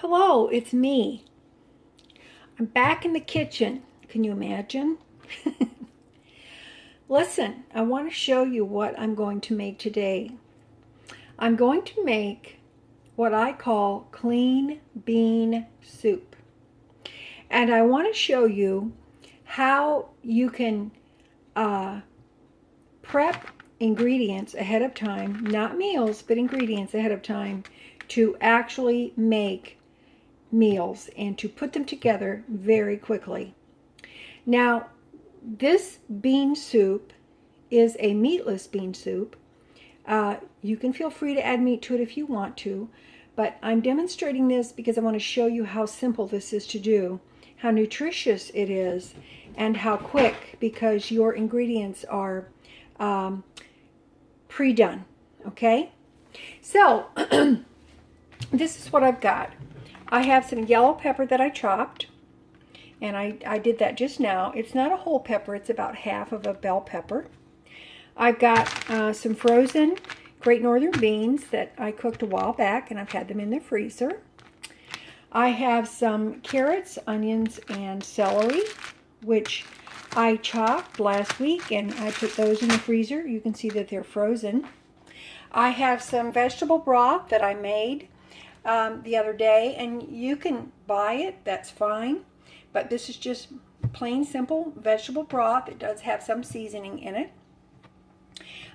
Hello, it's me. I'm back in the kitchen. Can you imagine? Listen, I want to show you what I'm going to make today. I'm going to make what I call clean bean soup. And I want to show you how you can prep ingredients ahead of time, not meals, but ingredients ahead of time to actually make meals and to put them together very quickly. Now, this bean soup is a meatless bean soup. You can feel free to add meat to it if you want to, but I'm demonstrating this because I want to show you how simple this is to do, how nutritious it is, and how quick, because your ingredients are pre-done, okay? So, this is what I've got. I have some yellow pepper that I chopped, and I did that just now. It's not a whole pepper, it's about half of a bell pepper. I've got some frozen Great Northern beans that I cooked a while back, and I've had them in the freezer. I have some carrots, onions, and celery, which I chopped last week, and I put those in the freezer. You can see that they're frozen. I have some vegetable broth that I made the other day, and you can buy it, that's fine, but this is just plain simple vegetable broth. It does have some seasoning in it.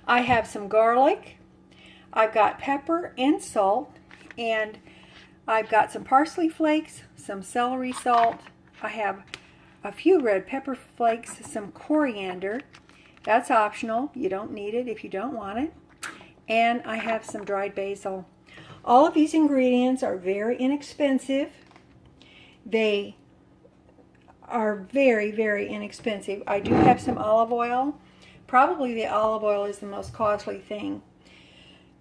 I have some garlic, I've got pepper and salt, and I've got some parsley flakes, some celery salt. I have a few red pepper flakes, some coriander. That's optional, you don't need it if you don't want it. And I have some dried basil. All of these ingredients are very inexpensive. They are very, very inexpensive. I do have some olive oil. Probably the olive oil is the most costly thing.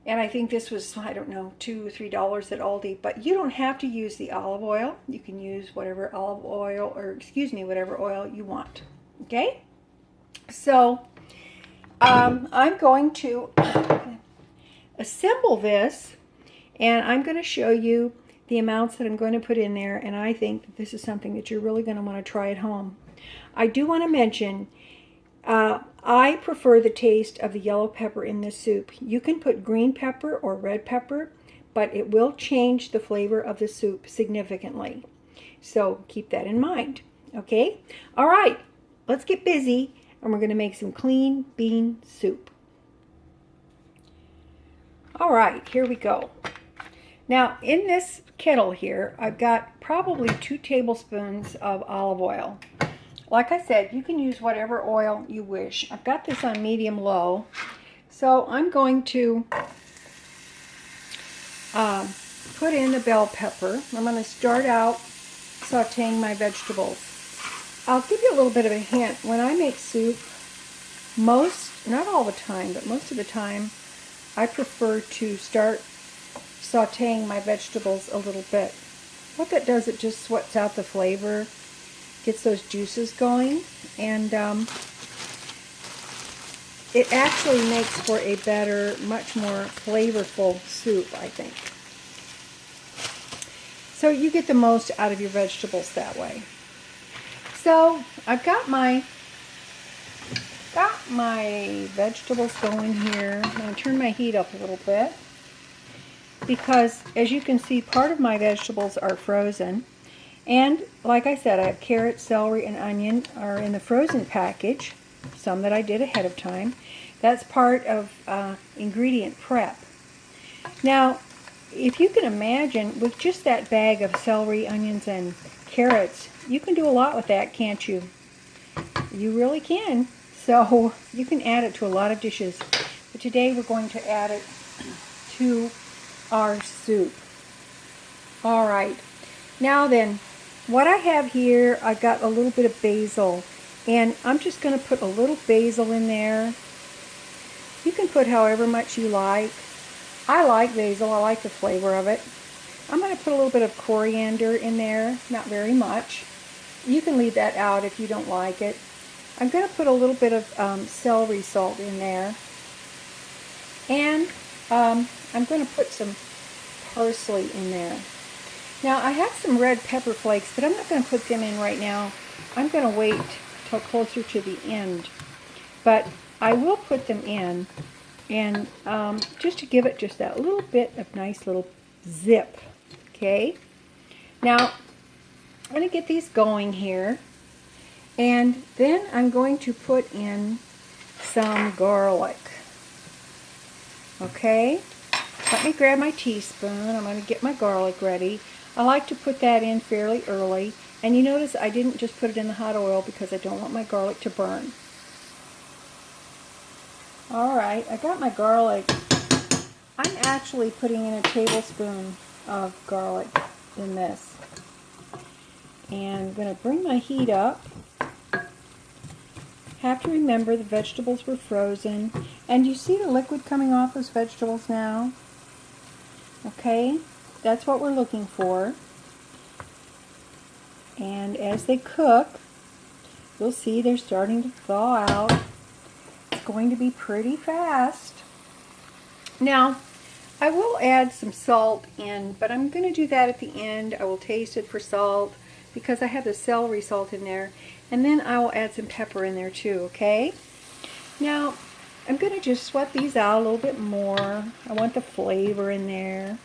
And I think this was, I don't know, $2 or $3 at Aldi. But you don't have to use the olive oil. You can use whatever olive oil, or excuse me, whatever oil you want. Okay? So, I'm going to assemble this. And I'm going to show you the amounts that I'm going to put in there, and I think that this is something that you're really going to want to try at home. I do want to mention, I prefer the taste of the yellow pepper in this soup. You can put green pepper or red pepper, but it will change the flavor of the soup significantly. So keep that in mind, okay? All right, let's get busy, and we're going to make some clean bean soup. All right, here we go. Now, in this kettle here, I've got probably 2 tablespoons of olive oil. Like I said, you can use whatever oil you wish. I've got this on medium-low, so I'm going to put in the bell pepper. I'm going to start out sauteing my vegetables. I'll give you a little bit of a hint. When I make soup, not all the time, but most of the time, I prefer to start sauteing my vegetables a little bit. What that does, it just sweats out the flavor, gets those juices going, and it actually makes for a better, much more flavorful soup, I think. So you get the most out of your vegetables that way. So I've got my vegetables going here. I'm going to turn my heat up a little bit, because as you can see, part of my vegetables are frozen, and like I said, I have carrot, celery, and onion are in the frozen package, some that I did ahead of time. That's part of ingredient prep. Now, if you can imagine, with just that bag of celery, onions, and carrots, you can do a lot with that, can't you? You really can. So you can add it to a lot of dishes, but today we're going to add it to our soup. All right, now then, what I have here, I've got a little bit of basil, and I'm just going to put a little basil in there. You can put however much you like. I like basil, I like the flavor of it. I'm going to put a little bit of coriander in there, not very much. You can leave that out if you don't like it. I'm going to put a little bit of celery salt in there, and I'm going to put some parsley in there. Now I have some red pepper flakes, but I'm not going to put them in right now. I'm going to wait till closer to the end. But I will put them in, and just to give it just that little bit of nice little zip. Okay. Now I'm going to get these going here, and then I'm going to put in some garlic. Okay. Let me grab my teaspoon. I'm going to get my garlic ready. I like to put that in fairly early. And you notice I didn't just put it in the hot oil because I don't want my garlic to burn. Alright, I got my garlic. I'm actually putting in a tablespoon of garlic in this. And I'm going to bring my heat up. Have to remember the vegetables were frozen. And you see the liquid coming off those vegetables now? Okay, that's what we're looking for. And as they cook, you'll see they're starting to thaw out. It's going to be pretty fast. Now, I will add some salt in, but I'm going to do that at the end. I will taste it for salt because I have the celery salt in there. And then I will add some pepper in there too, okay? Now, I'm going to just sweat these out a little bit more. I want the flavor in there.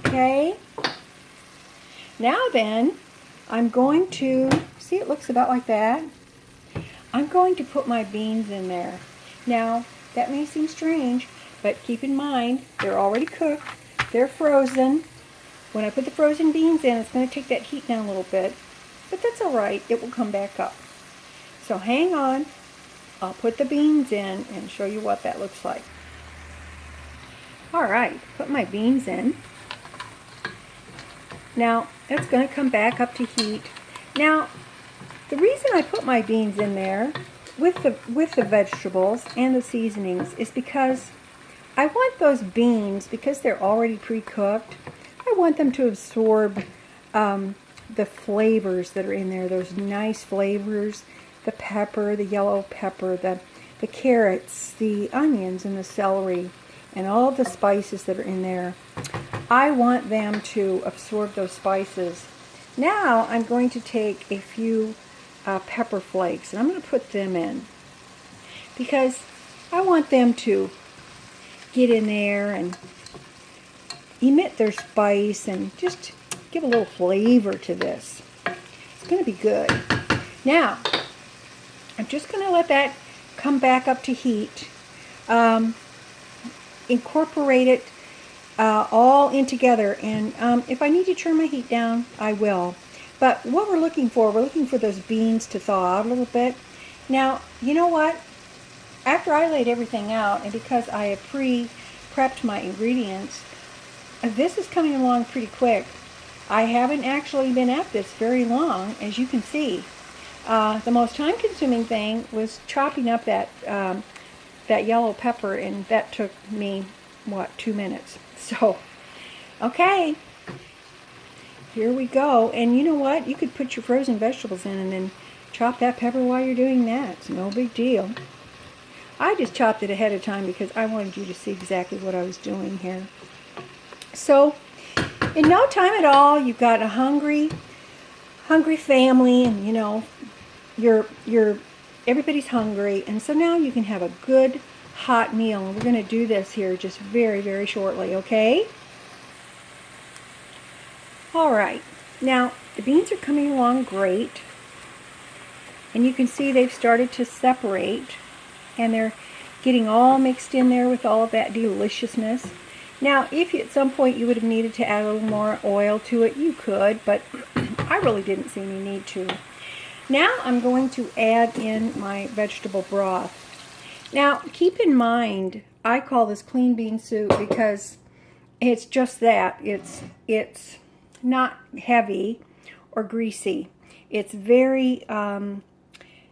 Okay? Now then, I'm going to, see it looks about like that? I'm going to put my beans in there. Now, that may seem strange, but keep in mind, they're already cooked. They're frozen. When I put the frozen beans in, it's going to take that heat down a little bit. But that's all right. It will come back up. So hang on. I'll put the beans in and show you what that looks like. All right, put my beans in. Now, that's going to come back up to heat. Now, the reason I put my beans in there with the vegetables and the seasonings is because I want those beans, because they're already pre-cooked, I want them to absorb the flavors that are in there, those nice flavors. The pepper, the yellow pepper, the carrots, the onions, and the celery, and all of the spices that are in there. I want them to absorb those spices. Now I'm going to take a few pepper flakes, and I'm going to put them in because I want them to get in there and emit their spice and just give a little flavor to this. It's going to be good. Now, I'm just going to let that come back up to heat. Incorporate it all in together. And if I need to turn my heat down, I will. But what we're looking for those beans to thaw out a little bit. Now, you know what? After I laid everything out, and because I have pre-prepped my ingredients, this is coming along pretty quick. I haven't actually been at this very long, as you can see. The most time-consuming thing was chopping up that yellow pepper, and that took me, 2 minutes. So, okay, here we go. And you know what? You could put your frozen vegetables in and then chop that pepper while you're doing that. It's no big deal. I just chopped it ahead of time because I wanted you to see exactly what I was doing here. So, in no time at all, you've got a hungry family, and you know, everybody's hungry, and so now you can have a good hot meal. And we're going to do this here just very, very shortly, okay? All right. Now, the beans are coming along great, and you can see they've started to separate, and they're getting all mixed in there with all of that deliciousness. Now, if at some point you would have needed to add a little more oil to it, you could, but I really didn't see any need to. Now I'm going to add in my vegetable broth. Now, keep in mind, I call this clean bean soup because it's just that. It's not heavy or greasy. It's very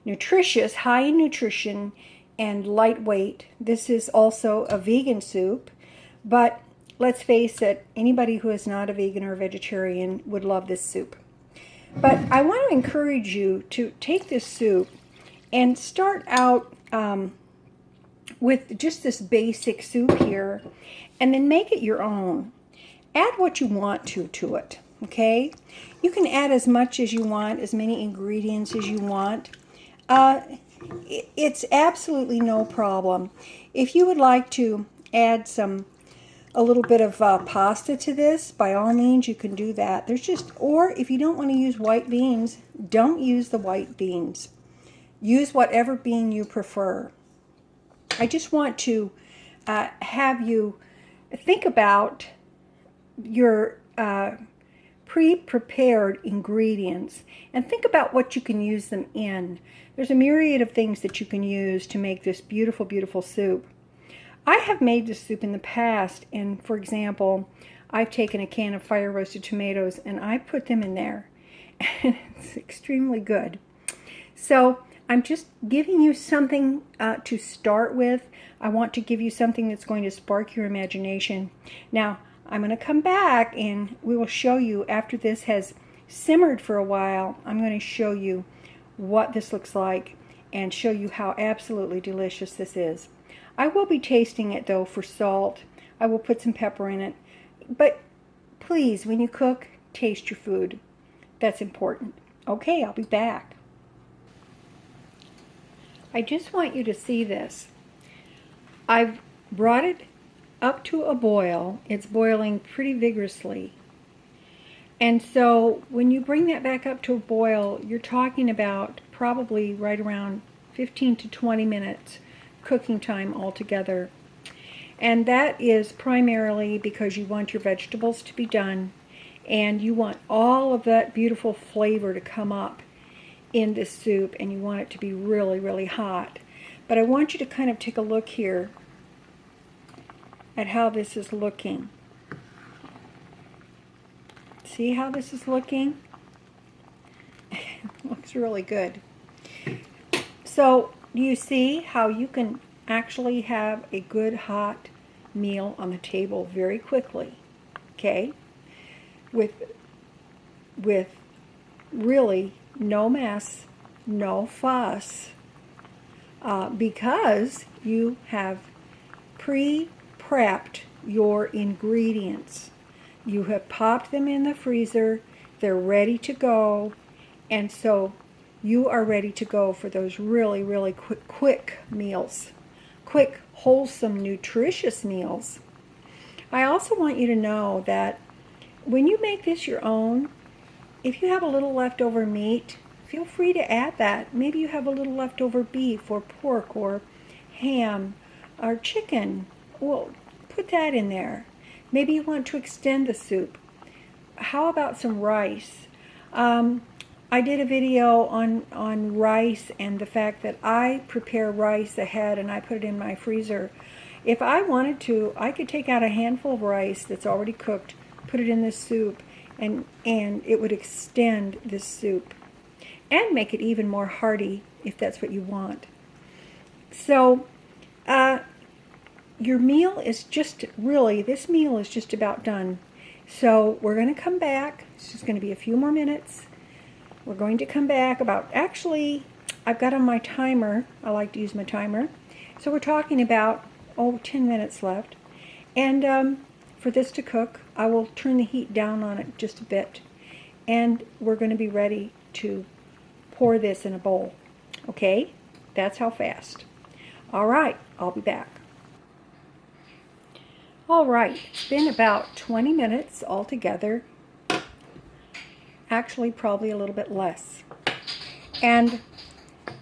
nutritious, high in nutrition, and lightweight. This is also a vegan soup. But let's face it, anybody who is not a vegan or a vegetarian would love this soup. But I want to encourage you to take this soup and start out with just this basic soup here, and then make it your own. add what you want to it, okay? You can add as much as you want, as many ingredients as you want. It's absolutely no problem. If you would like to add a little bit of pasta to this, by all means you can do that. Or if you don't want to use white beans, don't use the white beans. Use whatever bean you prefer. I just want to have you think about your pre-prepared ingredients and think about what you can use them in. There's a myriad of things that you can use to make this beautiful, beautiful soup. I have made this soup in the past, and for example, I've taken a can of fire roasted tomatoes and I put them in there, and it's extremely good. So I'm just giving you something to start with. I want to give you something that's going to spark your imagination. Now, I'm going to come back and we will show you after this has simmered for a while. I'm going to show you what this looks like and show you how absolutely delicious this is. I will be tasting it though for salt. I will put some pepper in it. But please, when you cook, taste your food. That's important. Okay, I'll be back. I just want you to see this. I've brought it up to a boil. It's boiling pretty vigorously. And so when you bring that back up to a boil, you're talking about probably right around 15 to 20 minutes cooking time altogether. And that is primarily because you want your vegetables to be done and you want all of that beautiful flavor to come up in this soup, and you want it to be really, really hot. But I want you to kind of take a look here at how this is looking. See how this is looking? Looks really good. So do you see how you can actually have a good hot meal on the table very quickly? Okay? With really no mess, no fuss, because you have pre-prepped your ingredients. You have popped them in the freezer, they're ready to go, and so you are ready to go for those really, really quick meals. Quick, wholesome, nutritious meals. I also want you to know that when you make this your own, if you have a little leftover meat, feel free to add that. Maybe you have a little leftover beef or pork or ham or chicken. Well, put that in there. Maybe you want to extend the soup. How about some rice? I did a video on rice and the fact that I prepare rice ahead and I put it in my freezer. If I wanted to, I could take out a handful of rice that's already cooked, put it in this soup, and it would extend this soup and make it even more hearty if that's what you want. So your meal is just really, this meal is just about done. So we're going to come back. It's just going to be a few more minutes. We're going to come back about, actually, I've got on my timer. I like to use my timer. So we're talking about, 10 minutes left. And for this to cook, I will turn the heat down on it just a bit. And we're going to be ready to pour this in a bowl. Okay? That's how fast. All right, I'll be back. All right, it's been about 20 minutes altogether. Actually, probably a little bit less. And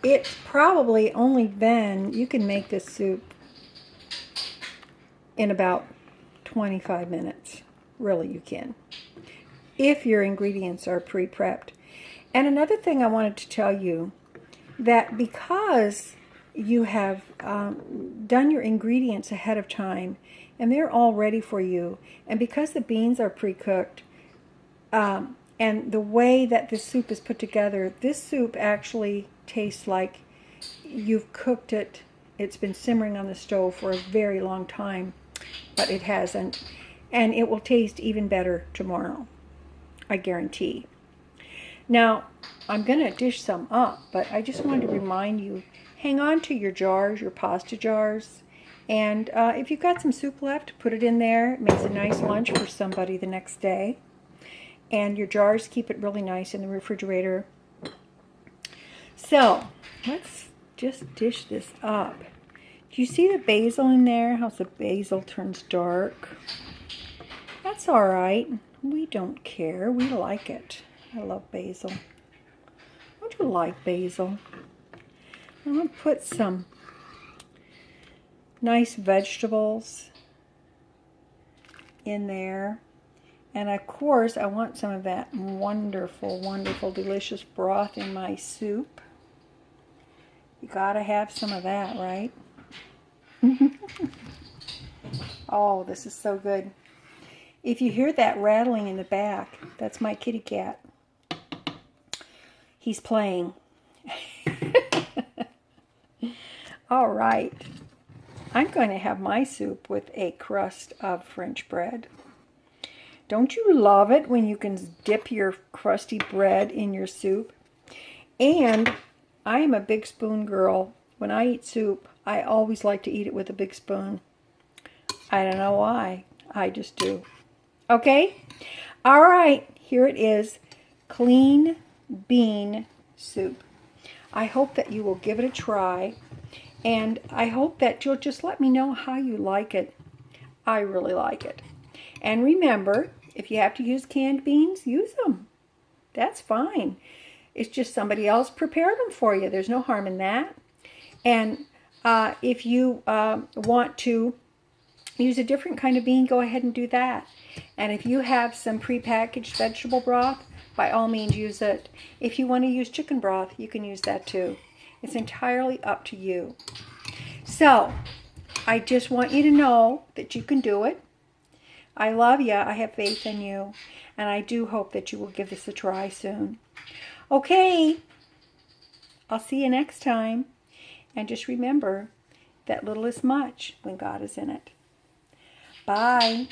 it's probably only then you can make this soup in about 25 minutes. Really, you can, if your ingredients are pre-prepped. And another thing I wanted to tell you, that because you have done your ingredients ahead of time and they're all ready for you, and because the beans are pre-cooked, and the way that this soup is put together, this soup actually tastes like you've cooked it. It's been simmering on the stove for a very long time, but it hasn't. And it will taste even better tomorrow, I guarantee. Now, I'm going to dish some up, but I just wanted to remind you, hang on to your jars, your pasta jars, And if you've got some soup left, put it in there. It makes a nice lunch for somebody the next day. And your jars, keep it really nice in the refrigerator. So, let's just dish this up. Do you see the basil in there? How the basil turns dark? That's all right. We don't care. We like it. I love basil. Don't you like basil? I'm going to put some nice vegetables in there. And of course, I want some of that wonderful, wonderful, delicious broth in my soup. You gotta have some of that, right? Oh, this is so good. If you hear that rattling in the back, that's my kitty cat. He's playing. All right. I'm going to have my soup with a crust of French bread. Don't you love it when you can dip your crusty bread in your soup? And I am a big spoon girl. When I eat soup, I always like to eat it with a big spoon. I don't know why. I just do. Okay? All right. Here it is. Clean bean soup. I hope that you will give it a try. And I hope that you'll just let me know how you like it. I really like it. And remember, if you have to use canned beans, use them. That's fine. It's just somebody else prepared them for you. There's no harm in that. And if you want to use a different kind of bean, go ahead and do that. And if you have some prepackaged vegetable broth, by all means use it. If you want to use chicken broth, you can use that too. It's entirely up to you. So, I just want you to know that you can do it. I love you. I have faith in you. And I do hope that you will give this a try soon. Okay. I'll see you next time. And just remember that little is much when God is in it. Bye.